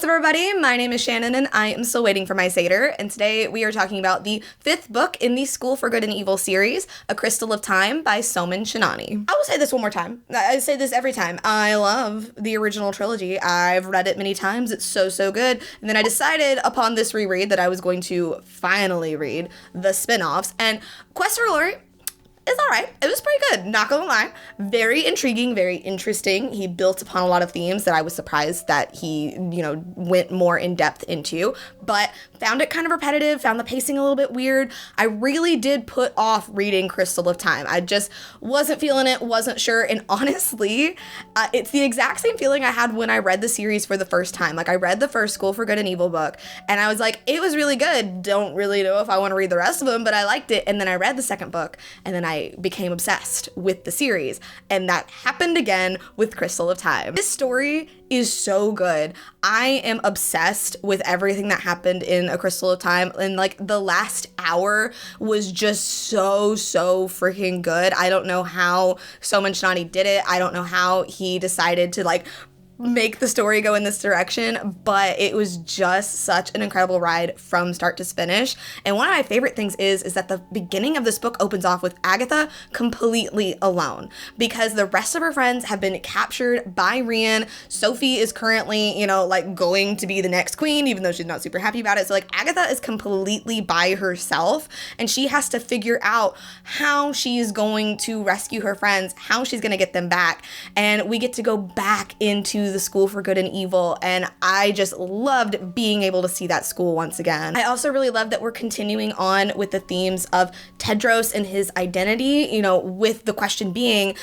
What's up, everybody? My name is Shannon and I am still waiting for my Satyr, and today we are talking about the 5th book in the School for Good and Evil series, A Crystal of Time by Soman Chainani. I will say this one more time. I say this every time. I love the original trilogy. I've read it many times. It's so good. And then I decided upon this reread that I was going to finally read the spin-offs, and Quest for Glory, it's all right. It was pretty good, not gonna lie. Very intriguing, very interesting. He built upon a lot of themes that I was surprised that he, went more in depth into, but found it kind of repetitive, found the pacing a little bit weird. I really did put off reading Crystal of Time. I just wasn't feeling it, wasn't sure, and honestly, it's the exact same feeling I had when I read the series for the first time. Like, I read the first School for Good and Evil book, and I was like, it was really good. Don't really know if I want to read the rest of them, but I liked it. And then I read the second book, and then I became obsessed with the series, and that happened again with Crystal of Time. This story is so good. I am obsessed with everything that happened in A Crystal of Time, and like the last hour was just so freaking good. I don't know how Soman Chainani did it. I don't know how he decided to make the story go in this direction, but it was just such an incredible ride from start to finish. And one of my favorite things is that the beginning of this book opens off with Agatha completely alone, because the rest of her friends have been captured by Rian. Sophie is currently, going to be the next queen, even though she's not super happy about it. So Agatha is completely by herself, and she has to figure out how she's going to rescue her friends, how she's going to get them back. And we get to go back into the School for Good and Evil, and I just loved being able to see that school once again. I also really love that we're continuing on with the themes of Tedros and his identity, with the question being,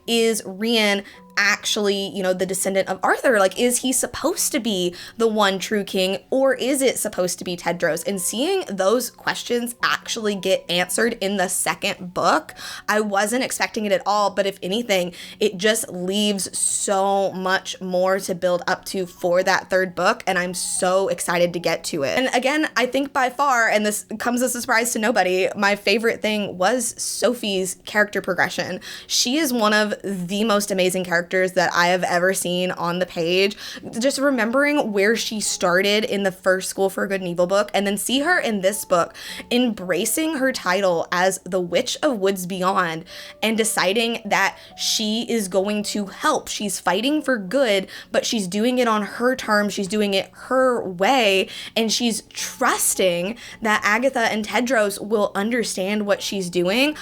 is Rian actually, the descendant of Arthur? Is he supposed to be the one true king, or is it supposed to be Tedros? And seeing those questions actually get answered in the second book, I wasn't expecting it at all, but if anything, it just leaves so much more to build up to for that third book, and I'm so excited to get to it. And again, I think by far, and this comes as a surprise to nobody, my favorite thing was Sophie's character progression. She is one of the most amazing characters that I have ever seen on the page. Just remembering where she started in the first School for Good and Evil book, and then see her in this book embracing her title as the Witch of Woods Beyond, and deciding that she is going to help. She's fighting for good, but she's doing it on her terms. She's doing it her way, and she's trusting that Agatha and Tedros will understand what she's doing.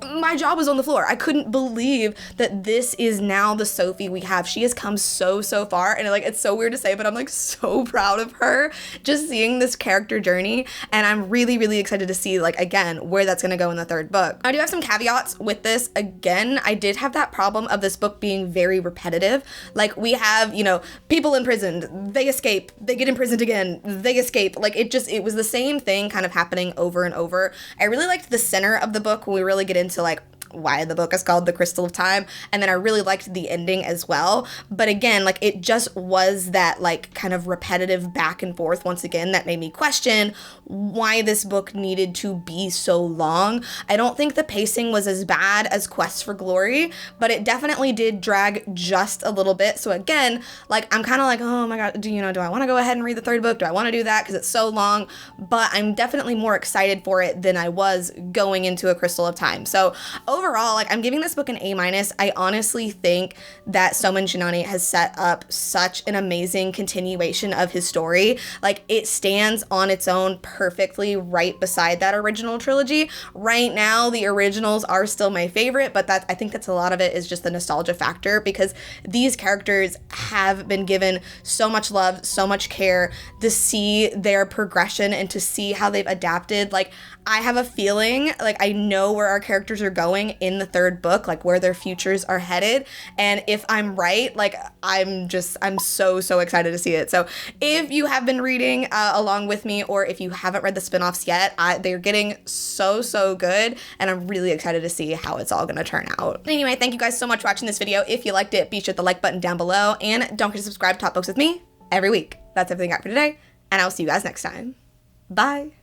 My jaw was on the floor. I couldn't believe that this is now the Sophie we have. She has come so far, and it's so weird to say, but I'm so proud of her just seeing this character journey, and I'm really excited to see again where that's going to go in the third book. I do have some caveats with this. Again, I did have that problem of this book being very repetitive. We have, people imprisoned, they escape, they get imprisoned again, they escape. It was the same thing kind of happening over and over. I really liked the center of the book when we really get into why the book is called The Crystal of Time, and then I really liked the ending as well. But again, it just was that kind of repetitive back and forth once again that made me question why this book needed to be so long. I don't think the pacing was as bad as Quest for Glory, but it definitely did drag just a little bit. So again, I'm kind of oh my god, do I want to go ahead and read the third book? Do I want to do that because it's so long? But I'm definitely more excited for it than I was going into A Crystal of Time. So overall, I'm giving this book an A-. I honestly think that Soman Chainani has set up such an amazing continuation of his story. It stands on its own perfectly right beside that original trilogy. Right now, the originals are still my favorite, but I think that's a lot of it is just the nostalgia factor, because these characters have been given so much love, so much care, to see their progression and to see how they've adapted. I have a feeling, I know where our characters are going in the third book, where their futures are headed. And if I'm right, I'm so excited to see it. So if you have been reading along with me, or if you haven't read the spinoffs yet, they're getting so good, and I'm really excited to see how it's all gonna turn out. Anyway, thank you guys so much for watching this video. If you liked it, be sure to hit the like button down below, and don't forget to subscribe to Talk Books with me every week. That's everything I got for today, and I'll see you guys next time. Bye.